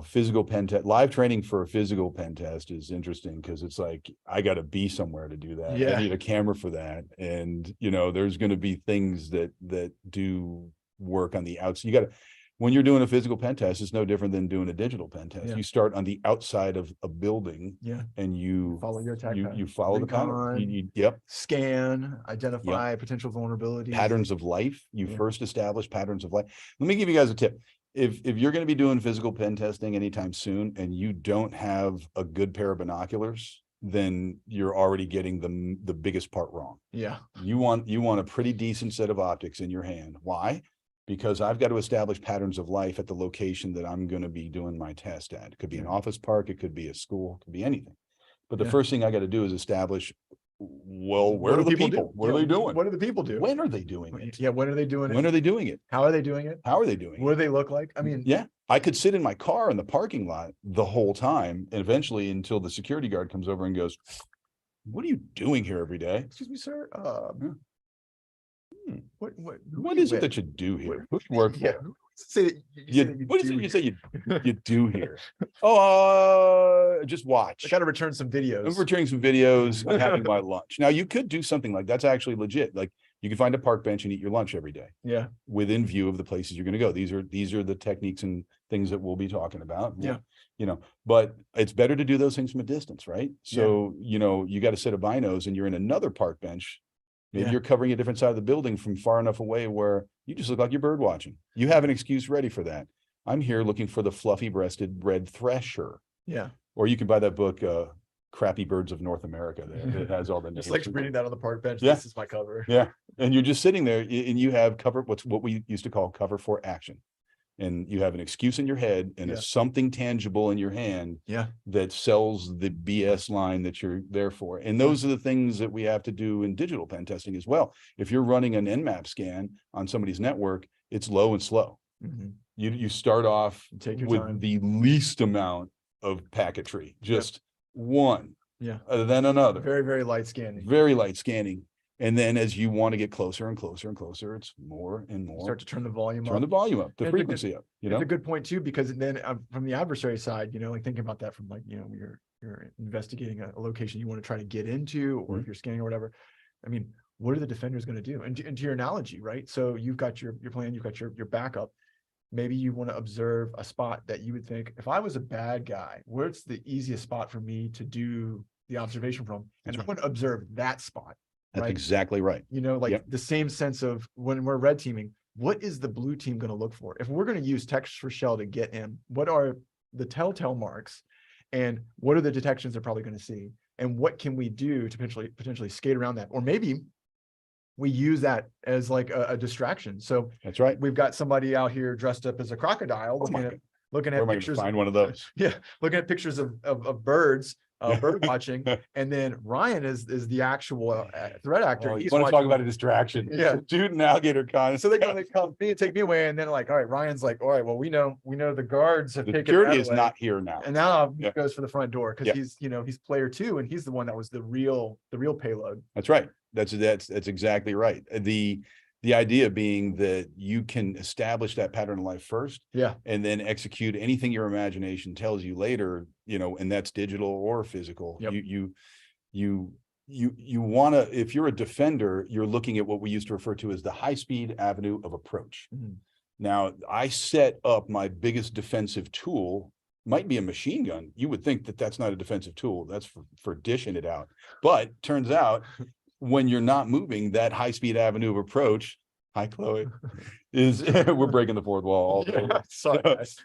physical pen test, live training for a physical pen test is interesting because it's like I gotta be somewhere to do that. Yeah. I need a camera for that. And there's gonna be things that do work on the outside. When you're doing a physical pen test, it's no different than doing a digital pen test. Yeah. You start on the outside of a building, and you follow your attack you follow the pattern. Yep. Scan, identify potential vulnerabilities. Patterns of life. You first establish patterns of life. Let me give you guys a tip. if you're going to be doing physical pen testing anytime soon and you don't have a good pair of binoculars, then you're already getting the biggest part wrong. Yeah. You want a pretty decent set of optics in your hand. Why? Because I've got to establish patterns of life at the location that I'm going to be doing my test at. It could be an office park, it could be a school, it could be anything. But the first thing I got to do is establish, well, where are the people? What are they doing? What do the people do? When are they doing it? Yeah, when are they doing it? When are they doing it? How are they doing it? How are they doing What it? do they look like? I mean, Yeah, I could sit in my car in the parking lot the whole time, and eventually until the security guard comes over and goes, "What are you doing here every day? excuse me, sir. What is it that you do here? Who do you work Yeah. for? Say that What is it you say you do here? Just watch. I got to return some videos. I'm returning some videos, I'm having my lunch. Now you could do something like that's actually legit. Like you can find a park bench and eat your lunch every day. Yeah. Within view of the places you're going to go. These are the techniques and things that we'll be talking about. Yeah. You know, but it's better to do those things from a distance, right? So, you know, you got a set of binos and you're in another park bench. Maybe you're covering a different side of the building from far enough away where you just look like you're bird watching. You have an excuse ready for that. I'm here looking for the fluffy breasted red thresher. Yeah. Or you can buy that book, Crappy Birds of North America. There it has all the names. Just like reading that on the park bench. Yeah. This is my cover. Yeah. And you're just sitting there and you have cover, what we used to call cover for action. And you have an excuse in your head and something tangible in your hand that sells the BS line that you're there for. And those are the things that we have to do in digital pen testing as well. If you're running an Nmap scan on somebody's network, it's low and slow. You start off with time. the least amount of packetry, just one, then another. Very, very light scanning. Very light scanning. And then as you want to get closer and closer and closer, it's more and more. Start to turn the volume up. Turn the volume up, the frequency up. You know, it's a good point too, because then from the adversary side, you know, like thinking about that from like, you know, you're investigating a location you want to try to get into, or if you're scanning or whatever. I mean, what are the defenders going to do? And to your analogy, right? So you've got your plan, you've got your backup. Maybe you want to observe a spot that you would think, if I was a bad guy, where's the easiest spot for me to do the observation from? And I want to observe that spot. That's exactly right. You know, like the same sense of when we're red teaming, what is the blue team going to look for? If we're going to use Text4Shell to get in, what are the telltale marks and what are the detections they're probably going to see? And what can we do to potentially skate around that? Or maybe we use that as like a distraction. So that's right. We've got somebody out here dressed up as a crocodile looking at pictures. Find one of those. Yeah. Looking at pictures of birds. Bird watching, and then Ryan is the actual threat actor. You want to talk about a distraction? Yeah, dude, and alligator con. So they come me and take me away, and then like, all right, Ryan's like, all right, well, we know the guards have taken. Security is not here now, and now he goes for the front door because he's player 2, and he's the one that was the real payload. That's right. That's exactly right. The idea being that you can establish that pattern of life first, and then execute anything your imagination tells you later, you know, and that's digital or physical. You want to, if you're a defender, you're looking at what we used to refer to as the high-speed avenue of approach. Now, I set up my biggest defensive tool, might be a machine gun. You would think that that's not a defensive tool. That's for dishing it out. But turns out, when you're not moving, that high-speed avenue of approach, hi Chloe, is we're breaking the fourth wall all day. Sorry, guys.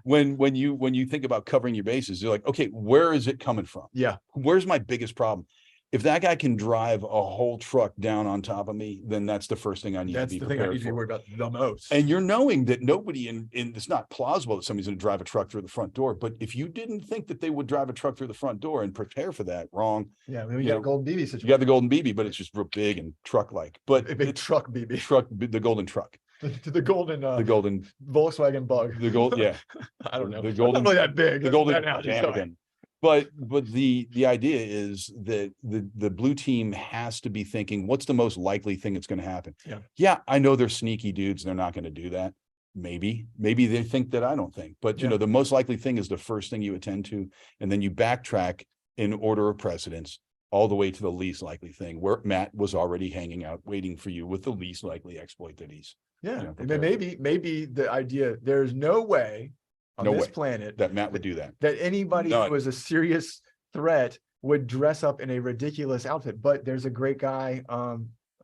when you think about covering your bases, you're like, okay, where is it coming from? Where's my biggest problem? If that guy can drive a whole truck down on top of me, then that's the first thing I need to be prepared for. That's the thing I need to be worried about the most. And you're knowing that nobody it's not plausible that somebody's going to drive a truck through the front door. But if you didn't think that they would drive a truck through the front door and prepare for that, wrong. Yeah, we got a golden BB situation. You got the golden BB, but it's just real big and truck-like. But a big truck BB. The golden truck. The golden Volkswagen Bug. The gold, I don't know. The golden, not really that big. The golden Jamagan. But the idea is that the blue team has to be thinking, what's the most likely thing that's going to happen? Yeah, I know they're sneaky dudes. They're not going to do that. Maybe they think that I don't think. But, you know, the most likely thing is the first thing you attend to. And then you backtrack in order of precedence all the way to the least likely thing, where Matt was already hanging out waiting for you with the least likely exploit that he's. And then maybe the idea, there's no way on this planet that Matt would do that. That anybody who was a serious threat would dress up in a ridiculous outfit. But there's a great guy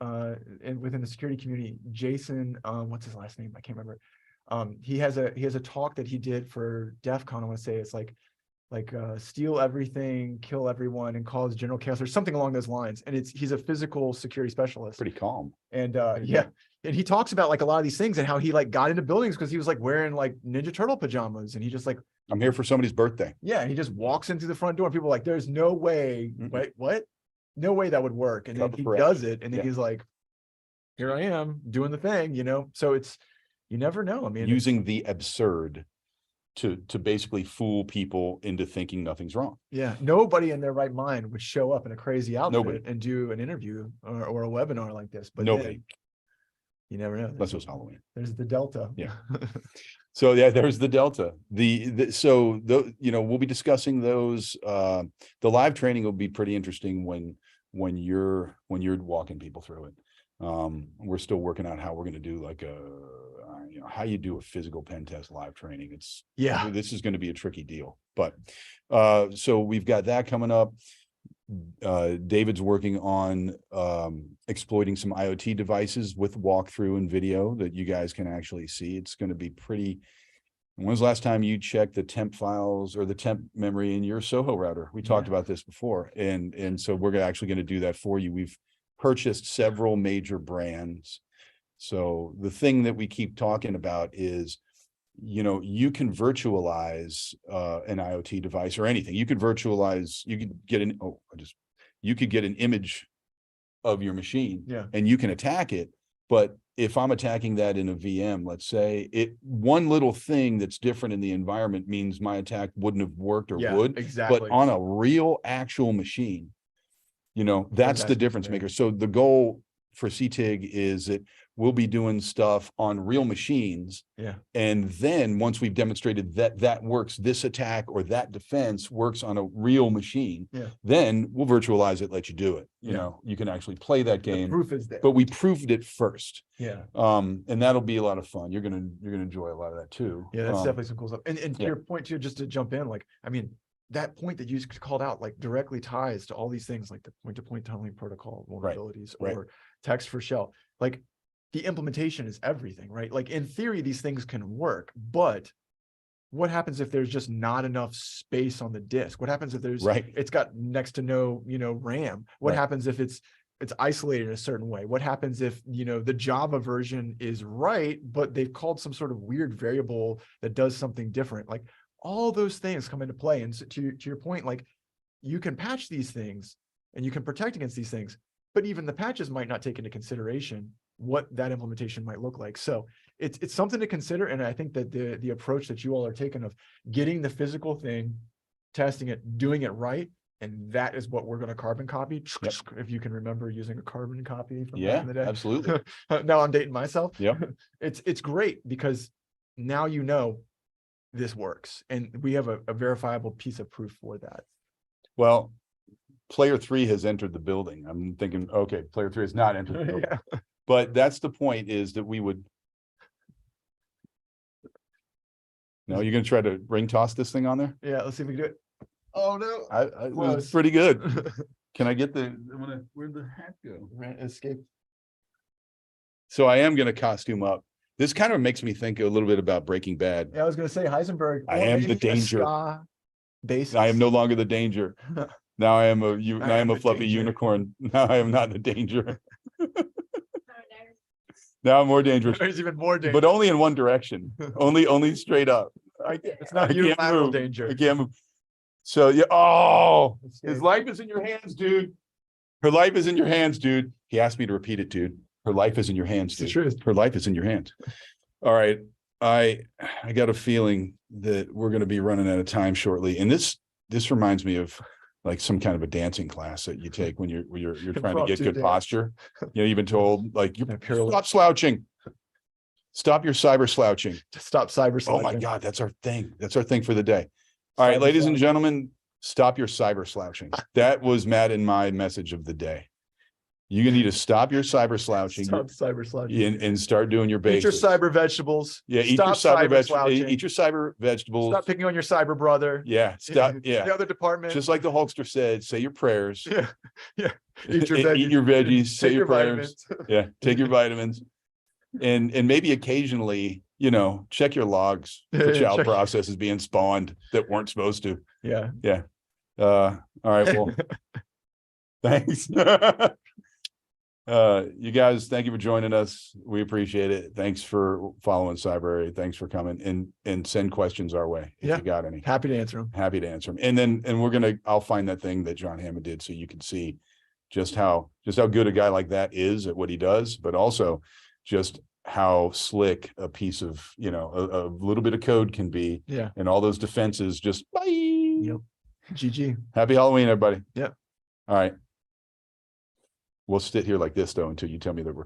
within the security community, Jason, what's his last name? I can't remember. He has a talk that he did for DEF CON. I want to say it's like steal everything, kill everyone, and cause general chaos, or something along those lines. And he's a physical security specialist. Pretty calm. And yeah, and he talks about like a lot of these things and how he like got into buildings because he was like wearing like Ninja Turtle pajamas, and he just like, I'm here for somebody's birthday. yeah, and he just walks in through the front door, and people are like, there's no way, wait, what? No way that would work. And then he does it, and then he's like, here I am doing the thing, you know? So it's, you never know. I mean, using the absurd to basically fool people into thinking nothing's wrong. Yeah, nobody in their right mind would show up in a crazy outfit and do an interview or a webinar like this. But nobody. You never know. Unless it was Halloween. There's the Delta. Yeah. So yeah, there's the Delta. So we'll be discussing those. The live training will be pretty interesting when you're walking people through it. We're still working out how we're going to do like how you do a physical pen test live training. This is going to be a tricky deal, but so we've got that coming up. David's working on exploiting some IoT devices with walkthrough and video that you guys can actually see. It's going to be pretty. When's the last time you checked the temp files or the temp memory in your Soho router? We talked about this before, and so we're actually going to do that for you. We've purchased several major brands. So the thing that we keep talking about is, you can virtualize an IoT device or anything. You could virtualize, you could get an image of your machine, and you can attack it. But if I'm attacking that in a VM, let's say, one little thing that's different in the environment means my attack wouldn't have worked or would. Exactly. But on a real actual machine, that's the difference maker. So the goal for CTIG is that we'll be doing stuff on real machines. Yeah. And then once we've demonstrated that works, this attack or that defense works on a real machine, then we'll virtualize it, let you do it. You can actually play that game. The proof is there. But we proved it first. Yeah. And that'll be a lot of fun. You're gonna enjoy a lot of that too. Yeah, that's definitely some cool stuff. And to your point too, just to jump in, like, I mean, that point that you called out like directly ties to all these things like the point-to-point tunneling protocol vulnerabilities or Text4Shell. Like, the implementation is everything, right? Like, in theory, these things can work, but what happens if there's just not enough space on the disk? What happens if it's got next to no, RAM? What happens if it's isolated in a certain way? What happens if, the Java version is right, but they've called some sort of weird variable that does something different? Like, all those things come into play. And so to your point, like, you can patch these things and you can protect against these things, but even the patches might not take into consideration what that implementation might look like. So it's something to consider. And I think that the approach that you all are taking of getting the physical thing, testing it, doing it right, and that is what we're going to carbon copy. If you can remember using a carbon copy from back in the day. Absolutely. Now I'm dating myself. Yeah. It's great because now this works, and we have a verifiable piece of proof for that. Well, player 3 has entered the building. I'm thinking, okay, player 3 has not entered the building. But that's the point, is that we would. No, you're going to try to ring toss this thing on there? Yeah, let's see if we can do it. Oh no, it was pretty good. Can I get where'd the hat go? Escape. So I am going to costume up. This kind of makes me think a little bit about Breaking Bad. Yeah, I was going to say Heisenberg. I am the danger. I am no longer the danger. Now I am a fluffy unicorn. Now I am not the danger. Now I'm more dangerous. There's even more danger, but only in one direction. only straight up. It's not unilateral danger. I can't move. So yeah. Oh, his life is in your hands, dude. Her life is in your hands, dude. He asked me to repeat it, dude. Her life is in your hands, dude. It's the truth. Her life is in your hands. All right. I got a feeling that we're going to be running out of time shortly. And this reminds me of like some kind of a dancing class that you take when you're trying to get good posture. You've been told, like, stop slouching. Stop your cyber slouching. Stop cyber slouching. Oh my God, that's our thing. That's our thing for the day. All right, ladies and gentlemen, stop your cyber slouching. That was Matt and my message of the day. You need to stop your cyber slouching. Stop cyber slouching and start doing your basics. Eat your cyber vegetables. Yeah, eat your cyber vegetables. Eat your cyber vegetables. Stop picking on your cyber brother. Yeah, stop. Yeah, the other department. Just like the Hulkster said, say your prayers. Yeah. Eat your veggies. Eat your veggies. Say your prayers. Vitamins. Yeah, take your vitamins, and maybe occasionally you know, check your logs for child Check- processes being spawned that weren't supposed to. Yeah. Yeah. All right. Well, thanks. You guys, thank you for joining us. We appreciate it. Thanks for following Cybrary. Thanks for coming and send questions our way if Yeah. you got any. Happy to answer them. Happy to answer them. And I'll find that thing that John Hammond did so you can see just how good a guy like that is at what he does, but also just how slick a piece of, you know, a little bit of code can be. Yeah. And all those defenses just bye. Yep. GG. Happy Halloween, everybody. Yep. All right. We'll sit here like this though until you tell me that we're